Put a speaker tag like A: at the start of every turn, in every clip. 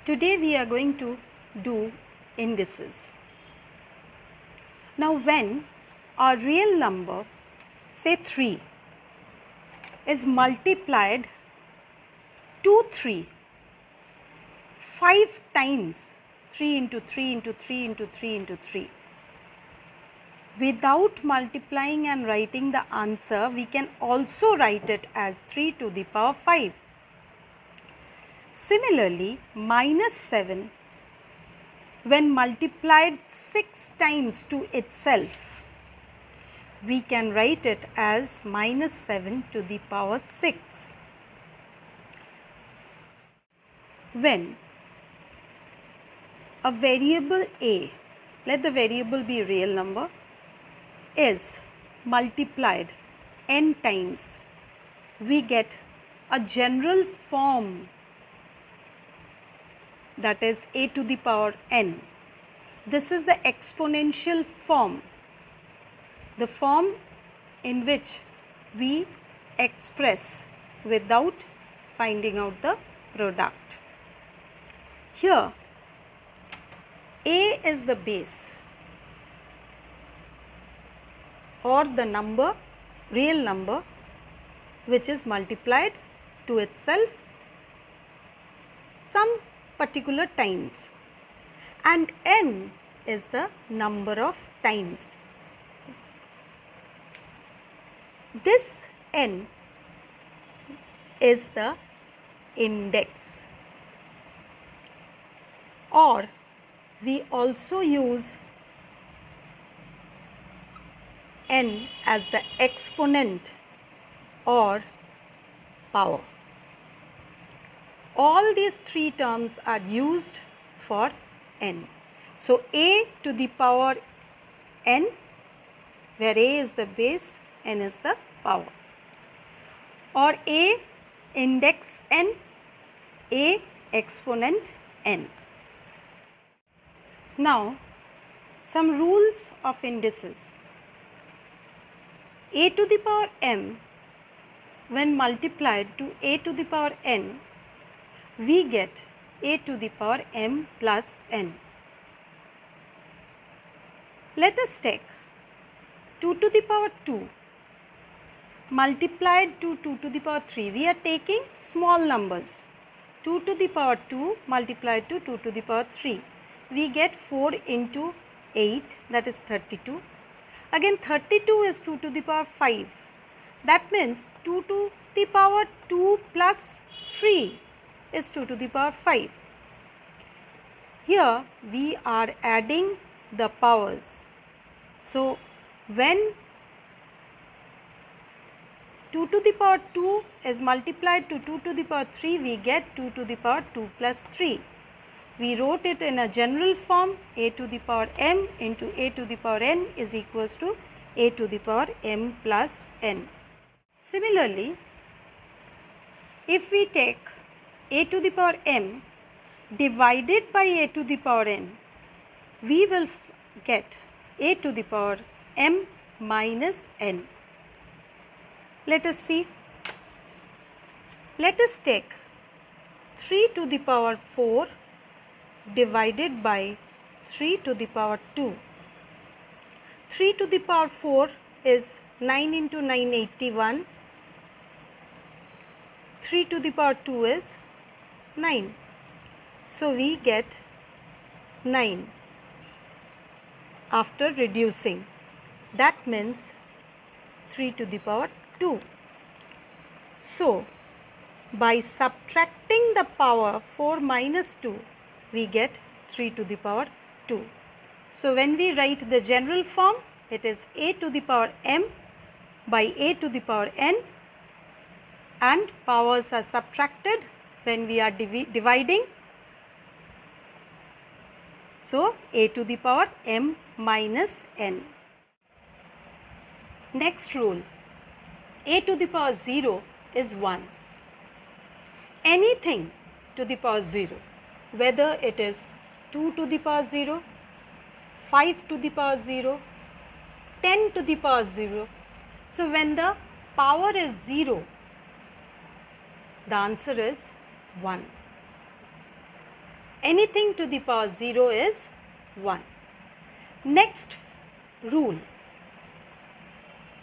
A: Today we are going to do indices. Now when a real number, say 3, is multiplied to 3 5 times, 3 into 3 into 3 into 3 into 3, without multiplying and writing the answer, we can also write it as 3 to the power 5. Similarly, -7, when multiplied 6 times to itself, we can write it as -7 to the power 6. When a variable a, let the variable be real number, is multiplied n times, we get a general form, that is a to the power n. This is the exponential form, the form in which we express without finding out the product. Here a is the base or the number, real number, which is multiplied to itself some particular times, and n is the number of times. This n is the index, or we also use n as the exponent or power. All these three terms are used for n. So a to the power n, where a is the base, n is the power, or a index n, a exponent n. Now some rules of indices. A to the power m, when multiplied to a to the power n, we get a to the power m plus n. Let us take 2 to the power 2 multiplied to 2 to the power 3. We are taking small numbers. 2 to the power 2 multiplied to 2 to the power 3. We get 4 into 8, that is 32. Again 32 is 2 to the power 5. That means 2 to the power 2 plus 3 is 2 to the power 5. Here we are adding the powers. So when 2 to the power 2 is multiplied to 2 to the power 3, we get 2 to the power 2 plus 3. We wrote it in a general form, a to the power m into a to the power n is equals to a to the power m plus n. Similarly, if we take a to the power m divided by a to the power n, we will get a to the power m minus n. Let us see. Let us take 3 to the power 4 divided by 3 to the power 2. 3 to the power 4 is 9 into 9, 81. 3 to the power 2 is 9. So we get 9 after reducing. That means 3 to the power 2. So by subtracting the power 4 minus 2, we get 3 to the power 2. So when we write the general form, it is a to the power m by a to the power n, and powers are subtracted when we are dividing. So a to the power m minus n. Next rule, a to the power 0 is 1. Anything to the power 0, whether it is 2 to the power 0, 5 to the power 0, 10 to the power 0. So when the power is 0, the answer is 1. anything to the power 0 is 1. Next rule,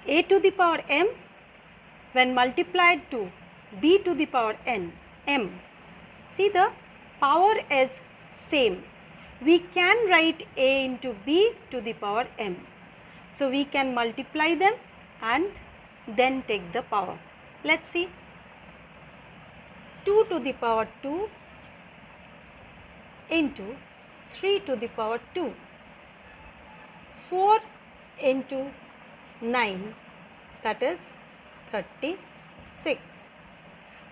A: a to the power m when multiplied to b to the power n, m, see the power is same. We can write a into b to the power m. So we can multiply them and then take the power. Let's see. 2 to the power 2 into 3 to the power 2. 4 into 9, that is 36.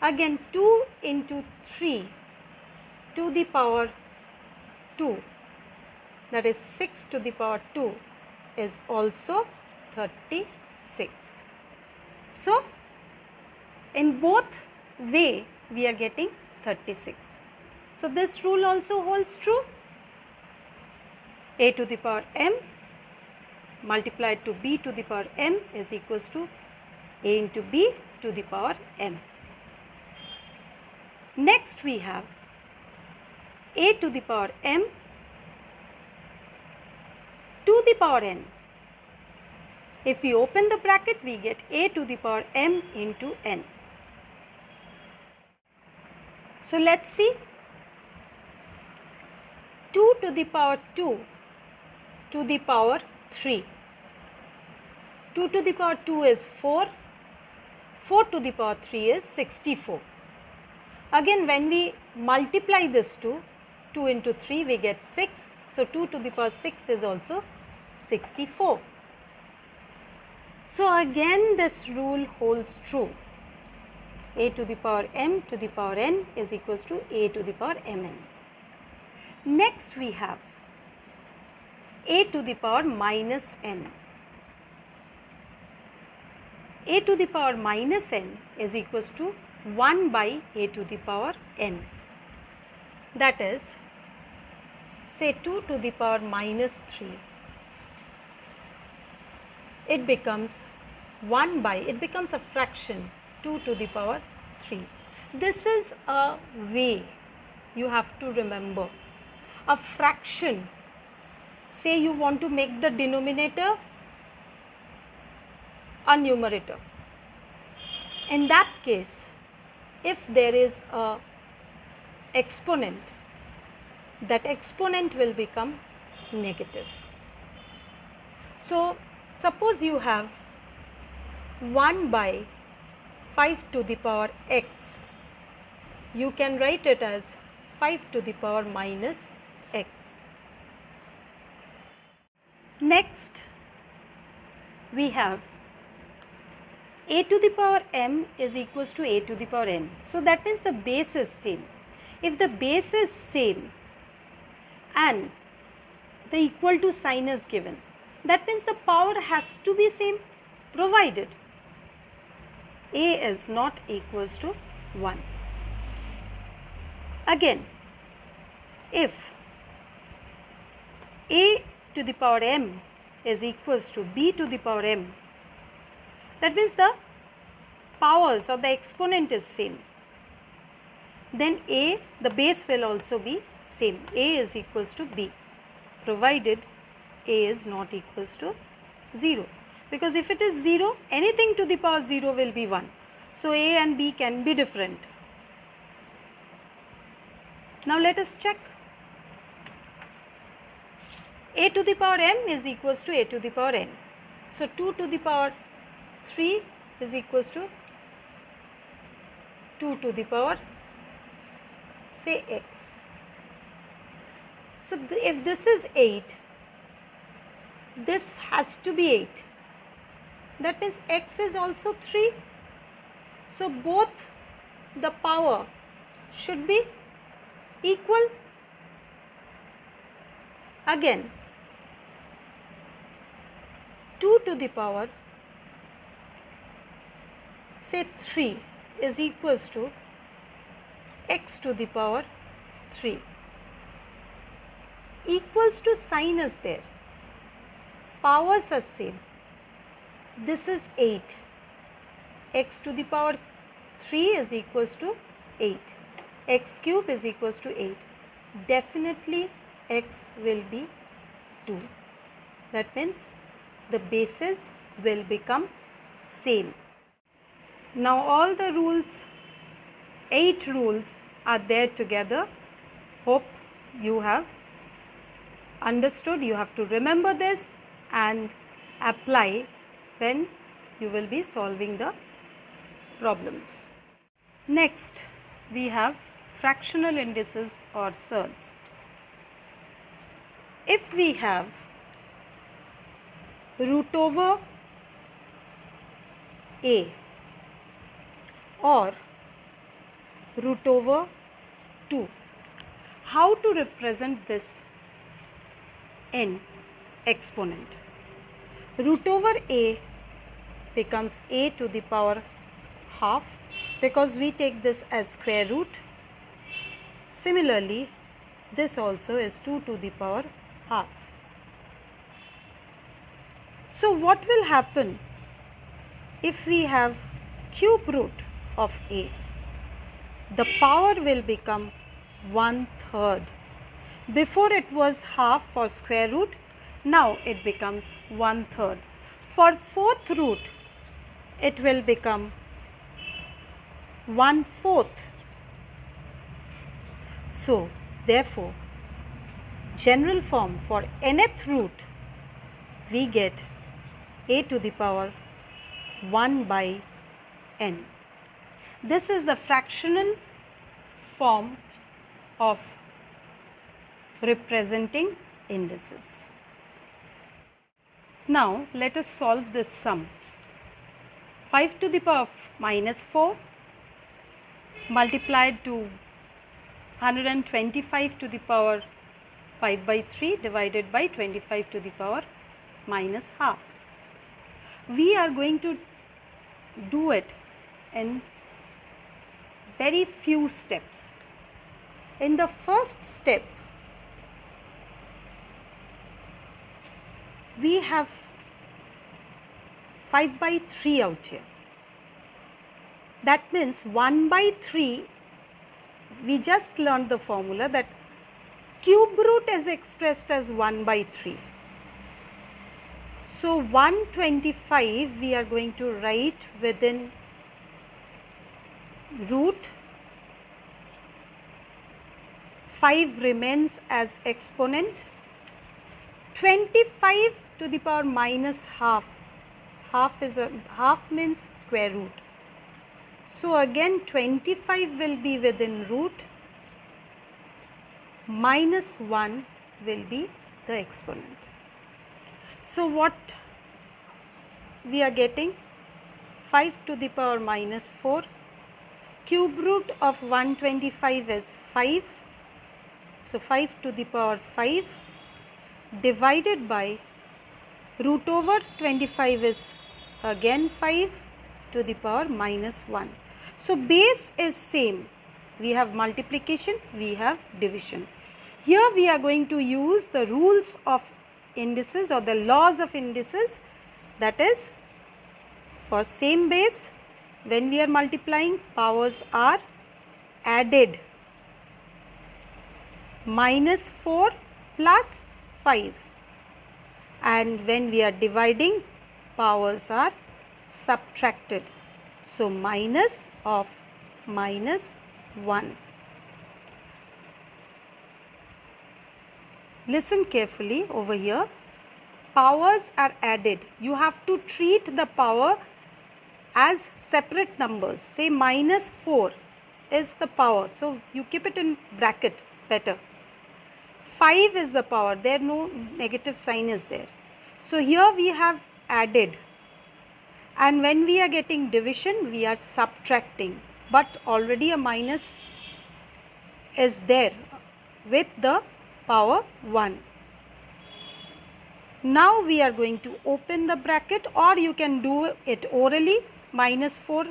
A: Again 2 into 3 to the power 2, that is 6 to the power 2 is also 36. So in both way we are getting 36. So this rule also holds true. A to the power m multiplied to b to the power m is equals to a into b to the power m. Next we have a to the power m to the power n. If we open the bracket, we get a to the power m into n. So let's see. 2 to the power 2 to the power 3. 2 to the power 2 is 4. 4 to the power 3 is 64. Again, when we multiply this 2 into 3 we get 6. So 2 to the power 6 is also 64. So again this rule holds true. A to the power m to the power n is equals to a to the power mn. Next we have a to the power minus n. A to the power minus n is equals to 1 by a to the power n. That is, say 2 to the power minus 3. It becomes 1 by, it becomes a fraction 2 to the power 3. This is a way you have to remember. A fraction, say you want to make the denominator a numerator. In that case, if there is a exponent, that exponent will become negative. So suppose you have 1 by 5 to the power x, you can write it as 5 to the power minus x. Next we have a to the power m is equals to a to the power n. So that means the base is same. If the base is same and the equal to sign is given, that means the power has to be same, provided a is not equals to 1. Again, if a to the power m is equals to b to the power m, that means the powers of the exponent is same, then a, the base will also be same. A is equals to b, provided a is not equals to 0. Because if it is 0, anything to the power 0 will be 1. So a and b can be different. Now let us check. A to the power m is equals to a to the power n. So 2 to the power 3 is equals to 2 to the power, say, x. So if this is 8, this has to be 8. That means x is also 3. So both the power should be equal. Again, 2 to the power, say, 3 is equals to x to the power 3. Equals to sign is there. Powers are same. This is 8. X to the power 3 is equals to 8. X cube is equals to 8. definitely x will be 2. That means the bases will become same. Now all the rules, 8 rules are there together. Hope you have understood. You have to remember this and apply when you will be solving the problems. Next, we have fractional indices or surds. If we have root over a or root over 2, how to represent this in exponent? Root over a becomes a to the power half because we take this as square root. Similarly, this also is 2 to the power half. So what will happen if we have cube root of a? The power will become 1/3. Before it was half for square root, now it becomes 1/3. For fourth root, it will become 1/4. So, therefore, general form for nth root, we get a to the power 1 by n. This is the fractional form of representing indices. Now, let us solve this sum. 5 to the power minus 4 multiplied to 125 to the power 5 by 3 divided by 25 to the power minus half. We are going to do it in very few steps. In the first step, we have 5 by 3 out here. That means 1 by 3, we just learned the formula that cube root is expressed as 1 by 3. So 125 we are going to write within root. 5 remains as exponent. 25 to the power minus half. Half means square root. So again 25 will be within root, minus 1 will be the exponent. So what we are getting? 5 to the power minus 4. Cube root of 125 is 5. So 5 to the power 5 divided by root over 25 is again 5 to the power minus 1. So base is same. We have multiplication, we have division. Here we are going to use the rules of indices or the laws of indices, that is, for same base, when we are multiplying, powers are added. Minus 4 plus 5, and when we are dividing, powers are subtracted. So minus of minus 1. Listen carefully over here. Powers are added. You have to treat the power as separate numbers. Say minus 4 is the power. So you keep it in bracket better. 5 is the power. There no negative sign is there. So here we have added. And when we are getting division, we are subtracting. But already a minus is there with the power 1. Now we are going to open the bracket, or you can do it orally. Minus 4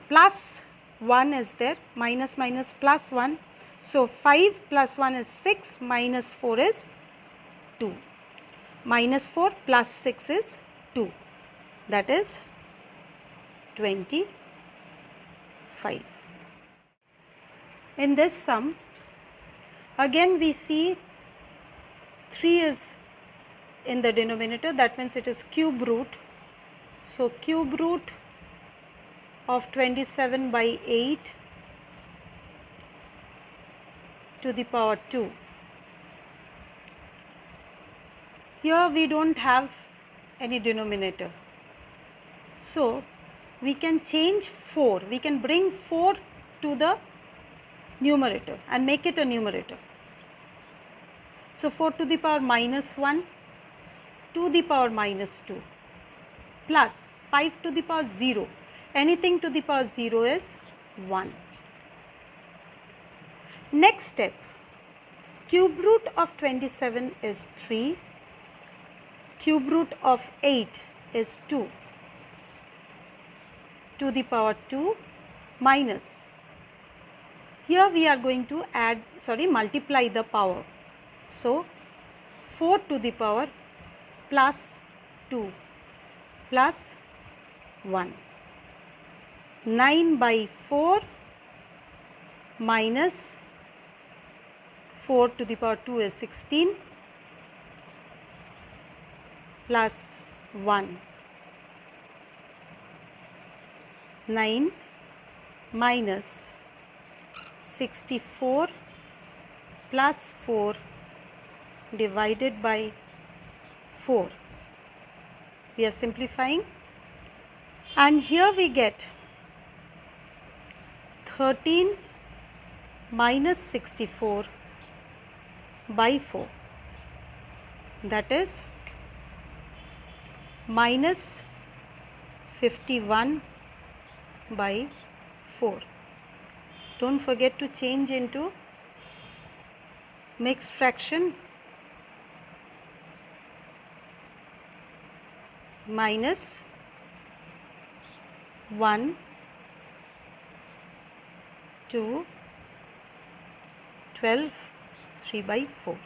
A: plus 1 is there. Minus minus plus 1. So 5 plus 1 is 6, minus 4 is 2. Minus 4 plus 6 is 2. That is 25. In this sum, Again we see 3 is in the denominator, that means it is cube root. So cube root of 27 by 8 to the power 2. Here we don't have any denominator, so we can change 4, we can bring 4 to the numerator and make it a numerator. So 4 to the power minus 1 to the power minus 2 plus 5 to the power 0, anything to the power 0 is 1. Next step, cube root of 27 is 3, cube root of 8 is 2 to the power 2 minus, here we are going to multiply the power. So 4 to the power plus 2 plus 1, 9 by 4 minus 4 to the power 2 is 16 plus 1, 9 minus 64 plus 4 divided by 4. We are simplifying, and here we get 13 minus 64 by 4, that is minus 51 by 4. Don't forget to change into mixed fraction. Minus 1, 2, 12, 3 by 4.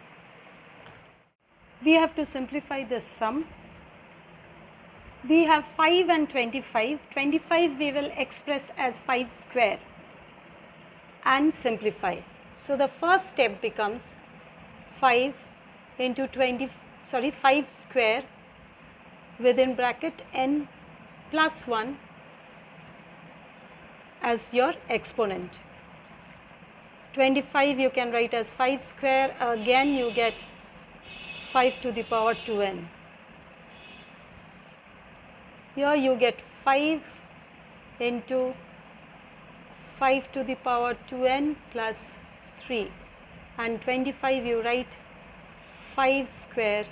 A: We have to simplify this sum. We have 5 and 25. 25 we will express as 5 square and simplify. So the first step becomes 5 into 5 square within bracket n plus 1 as your exponent. 25 you can write as 5 square, again you get 5 to the power 2n. Here you get 5 into 5 to the power 2n plus 3, and 25 you write 5 square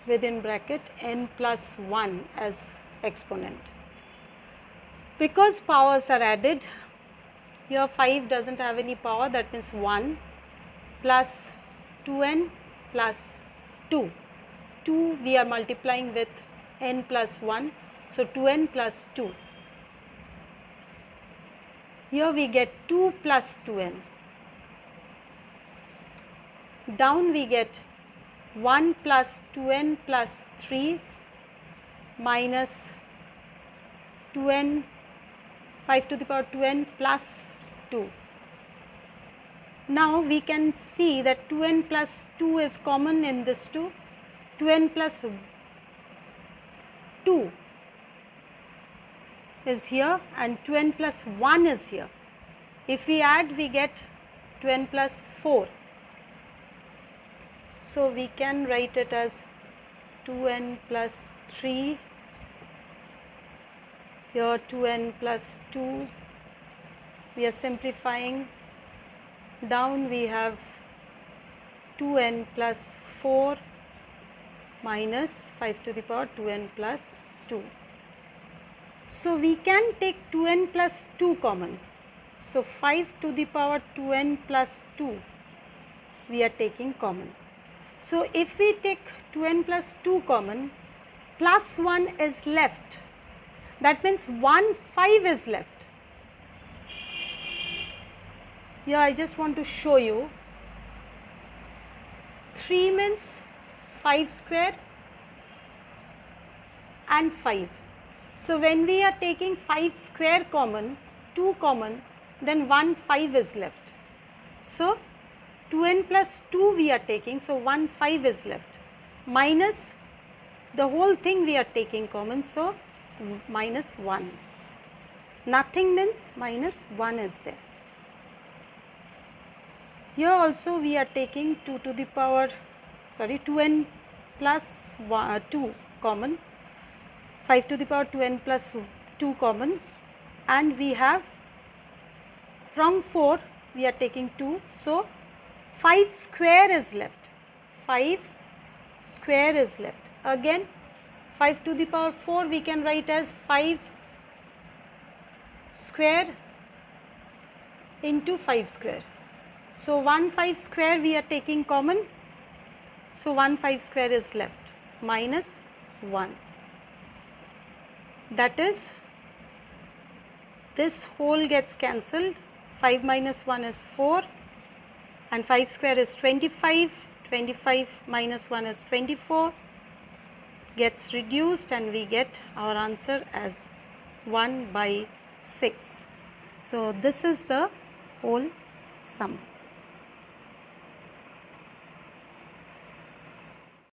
A: within bracket n plus 1 as exponent. Because powers are added, here 5 doesn't have any power, that means 1 plus 2n plus 2. 2 we are multiplying with n plus 1, so 2n plus 2. Here we get 2 plus 2n. Down we get 1 plus 2n plus 3 minus 2n, 5 to the power 2n plus 2. Now we can see that 2n plus 2 is common in this 2. 2n plus 2 is here and 2n plus 1 is here. If we add, we get 2n plus 4. So we can write it as 2n plus 3, here 2n plus 2, we are simplifying, down we have 2n plus 4 minus 5 to the power 2n plus 2. So we can take 2n plus 2 common, so 5 to the power 2n plus 2 we are taking common. So if we take 2n plus 2 common, plus 1 is left, that means 5 is left. Here I just want to show you, 3 means 5 square and 5. So when we are taking 5 square common, 2 common, then 5 is left. So 2n plus 2 we are taking, so 1 5 is left, minus the whole thing we are taking common, so minus 1. Nothing means minus 1 is there. Here also we are taking 2n plus 2 common, 5 to the power 2n plus 2 common, and we have from 4 we are taking 2, so 5 square is left, 5 square is left. Again 5 to the power 4 we can write as 5 square into 5 square. So 1 5 square we are taking common, so 1 5 square is left, minus 1. That is, this whole gets cancelled, 5 minus 1 is 4, and 5 square is 25, 25 minus 1 is 24, gets reduced, and we get our answer as 1/6. So this is the whole sum.